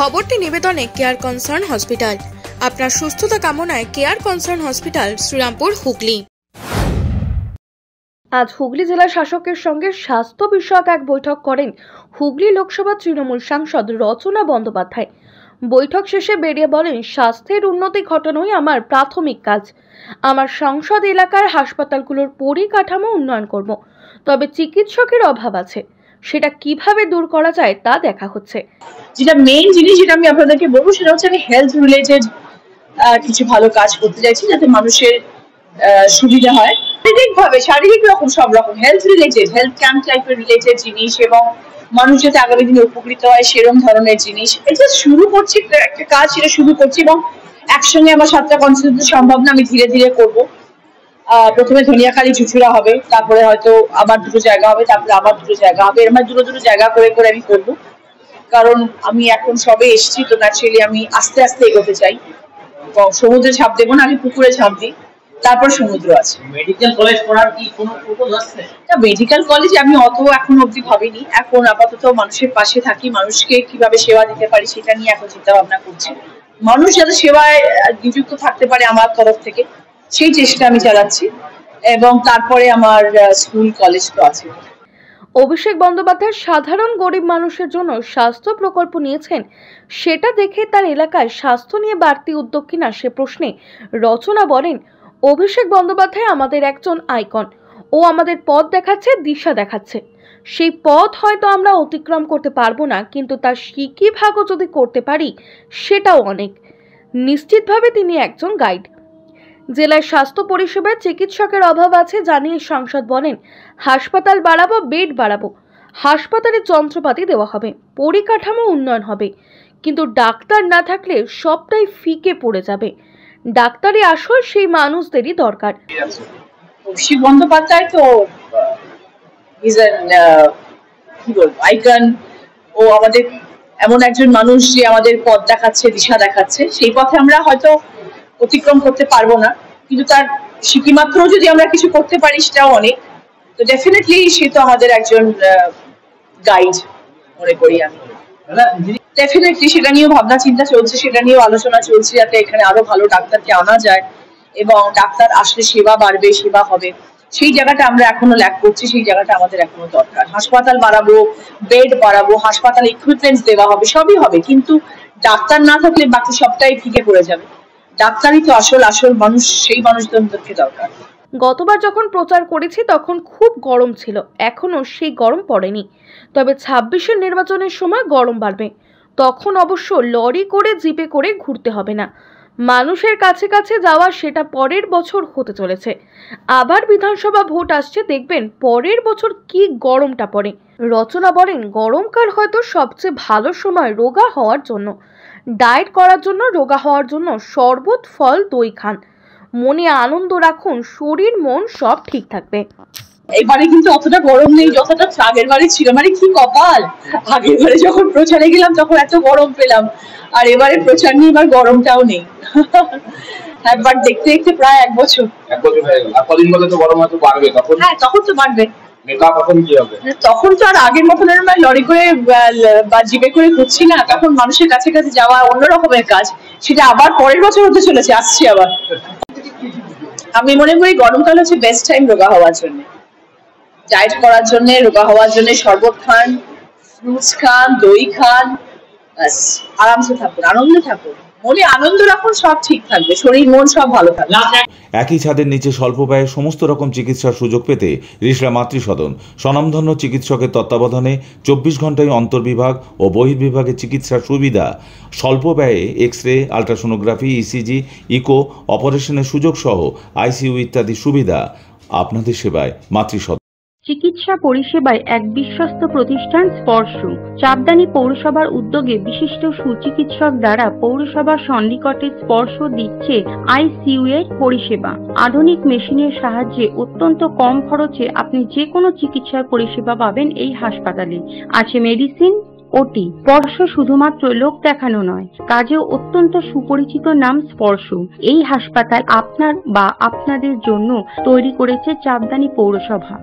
খবরটি নিবেদনে care concern hospital. আপনার সুস্থতা কামনায় care concern hospital, Serampore, Hooghly. আজ হুগলি জেলা শাসকের সঙ্গে স্বাস্থ্য বিষয়ক এক বৈঠক করেন হুগলি লোকসভা তৃণমূল সাংসদ রচনা বন্দ্যোপাধ্যায়। বৈঠক শেষে বেরিয়ে বলেন, স্বাস্থ্যের উন্নতি ঘটানোই আমার প্রাথমিক কাজ। আমার সংসদ এলাকার হাসপাতালগুলোর পরিকাঠামো উন্নয়ন করব, তবে চিকিৎসকের অভাব আছে, সেটা কিভাবে দূর করা যায় তা দেখা হচ্ছে। যেটা মেইন জিনিস যেটা আমি আপনাদেরকে বলবো সেটা হচ্ছে আমি হেলথ রিলেটেড কিছু ভালো কাজ করতে চাইছি, যাতে মানুষের সুবিধা হয় শারীরিক রকম সব রকম হেলথ রিলেটেড, হেলথ ক্যাম্প টাইপের রিলেটেড জিনিস, এবং মানুষ যাতে আগামী দিনে উপকৃত হয় সেরকম ধরনের জিনিস। এটা শুরু করছি, একটা কাজ সেটা শুরু করছি, এবং একসঙ্গে আমার 7টা কনস্টিটিউয়েন্সি সম্ভব না, আমি ধীরে ধীরে করবো। প্রথমে ধনিয়াখালী চুচুড়া হবে, তারপরে হয়তো আমার 2টো জায়গা হবে, তারপরে আমার 2টো জায়গা হবে, এরকম দুটো জায়গা করে করে আমি করবো। কারণ আমি এখন সবে এসেছি, তো ন্যাচারালি আমি আস্তে আস্তে এগোতে চাই। সমুদ্রে ঝাঁপ দেবো না, আমি পুকুরে ঝাঁপ দিই, তারপর সমুদ্র আছে। মেডিকেল কলেজ করার কি কোনো প্রপোজ আছে? মেডিকেল কলেজ আমি অত এখন অবধি ভাবিনি। এখন আপাতত মানুষের পাশে থাকি, মানুষকে কিভাবে সেবা দিতে পারি সেটা নিয়ে এখন চিন্তা ভাবনা করছি। মানুষ যাতে সেবায় নিযুক্ত থাকতে পারে আমার তরফ থেকে, সেই চেষ্টা আমি চালাচ্ছি। এবং তারপরে আমার স্কুল কলেজ তো আছে। অভিষেক বন্দ্যোপাধ্যায় সাধারণ গরিব মানুষের জন্য স্বাস্থ্য প্রকল্প নিয়েছেন, সেটা দেখে তার এলাকায় স্বাস্থ্য নিয়ে বাড়তি উদ্যোগ কিনা সে প্রশ্নে রচনা বলেন, অভিষেক বন্দ্যোপাধ্যায় আমাদের একজন আইকন। ও আমাদের পথ দেখাচ্ছে, দিশা দেখাচ্ছে। সেই পথ হয়তো আমরা অতিক্রম করতে পারবো না, কিন্তু তার সিকি ভাগও যদি করতে পারি সেটাও অনেক। নিশ্চিতভাবে তিনি একজন গাইড। জেলায় স্বাস্থ্য পরিষেবায় চিকিৎসকের অভাব আছে জানিয়ে সাংসদ বলেন, হাসপাতাল বাড়াবো, বেড বাড়াবো, হাসপাতালে যন্ত্রপাতি দেওয়া হবে, পরিকাঠামো উন্নয়ন হবে, কিন্তু ডাক্তার না থাকলে সবটাই ফিকে পড়ে যাবে। ডাক্তারি আসল সেই মানুষদেরই দরকার। অভিষেক বন্দ্যোপাধ্যায় তো কি বলবো, আইকন। ও আমাদের এমন একজন মানুষ যে আমাদের পথ দেখাচ্ছে, দিশা দেখাচ্ছে। সেই পথে আমরা হয়তো অতিক্রম করতে পারবো না, কিন্তু তার সিকিমাত্র যদি আমরা কিছু করতে পারি সেটাও অনেক। তো ডেফিনেটলি সে তো আমাদের একজন গাইড মনে করি আমি। ডেফিনেটলি সেটা নিয়েও ভাবনা চিন্তা চলছে, সেটা নিয়েও আলোচনা চলছে, যাতে এখানে আরো ভালো ডাক্তারকে আনা যায় এবং ডাক্তার আসলে সেবা বাড়বে, সেবা হবে। সেই জায়গাটা আমরা এখনো ল্যাক করছি, সেই জায়গাটা আমাদের এখনো দরকার। হাসপাতাল বাড়াবো, বেড বাড়াবো, হাসপাতাল ইকুইপমেন্টস দেওয়া হবে, সবই হবে, কিন্তু ডাক্তার না থাকলে বাকি সবটাই ফিকে পড়ে যাবে। ডাক্তারই তো আসল মানুষ, সেই মানুষদেরকে দরকার। গতবার যখন প্রচার করেছি তখন খুব গরম ছিল, এখনো সেই গরম পড়েনি, তবে 26-এর নির্বাচনের সময় গরম বাড়বে। তখন অবশ্য লরি করে, জিপে করে ঘুরতে হবে না, মানুষের কাছে কাছে যাওয়া, সেটা পরের বছর হতে চলেছে। আবার বিধানসভা ভোট আসছে, দেখবেন পরের বছর কি গরমটা পড়ে। রচনা বলেন, গরমকাল হয়তো সবচেয়ে ভালো সময় রোগা হওয়ার জন্য। ডায়েট করার জন্য, রোগা হওয়ার জন্য শরবত, ফল, দই খান, মনে আনন্দ রাখুন, শরীর মন সব ঠিক থাকবে। এবারে কিন্তু অতটা গরম নেই যতটা আগের বারে ছিল। মানে কি কপাল, আগের বারে যখন প্রচারে গেলাম তখন এত গরম পেলাম, আর এবারে প্রচার নিয়ে এবার গরমটাও নেই। হ্যাঁ, বাট দেখতে দেখতে প্রায় এক বছর হয়ে গেল। আর কদিন পরে তো গরম হয়তো বাড়বে, তখন হ্যাঁ, তখন তো বাড়বে। তখন তো আর আগের মতন লরি করে বা জিপে করে ঘুরছি না, তখন মানুষের কাছে কাছে যাওয়া অন্য রকমের কাজ। সেটা আবার পরের বছর হতে চলেছে, আসছি আবার। আমি মনে করি গরমকাল হচ্ছে বেস্ট টাইম রোগা হওয়ার জন্য, ডায়েট করার জন্য, রোগা হওয়ার জন্য। শরবত খান, ফ্রুটস খান, দই খান, ব্যাস আরামসে থাকুন, আনন্দে থাকুন, মনে আনন্দ রাখুন, সব ঠিক থাকবে, শরীর মন সব ভালো থাকবে। একই ছাদের নিচে স্বল্প ব্যয়ে সমস্ত রকম চিকিৎসার সুযোগ পেতে রিষড়া মাতৃসদন স্বনামধন্য চিকিৎসকের তত্ত্বাবধানে 24 ঘন্টায় অন্তর্বিভাগ ও বহির্বিভাগে চিকিৎসার সুবিধা, স্বল্প ব্যয়ে X ray, ultrasonography, ECG, eco অপারেশনের সুযোগ সহ আইসিইউ ইত্যাদি সুবিধা। আপনাদের সেবায় মাতৃসদন। চিকিৎসা পরিষেবায় এক বিশ্বস্ত প্রতিষ্ঠান স্পর্শ। চাপদানি পৌরসভার উদ্যোগে বিশিষ্ট সুচিকিৎসক দ্বারা পৌরসভার সন্নিকটে স্পর্শ দিচ্ছে আইসিইউ এর পরিষেবা। আধুনিক মেশিনের সাহায্যে অত্যন্ত কম খরচে আপনি যে কোনো চিকিৎসার পরিষেবা পাবেন এই হাসপাতালে। আছে মেডিসিন, ওটি। স্পর্শ শুধুমাত্র লোক দেখানো নয়, কাজেও অত্যন্ত সুপরিচিত নাম স্পর্শ। এই হাসপাতাল আপনার বা আপনাদের জন্য তৈরি করেছে চাপদানি পৌরসভা।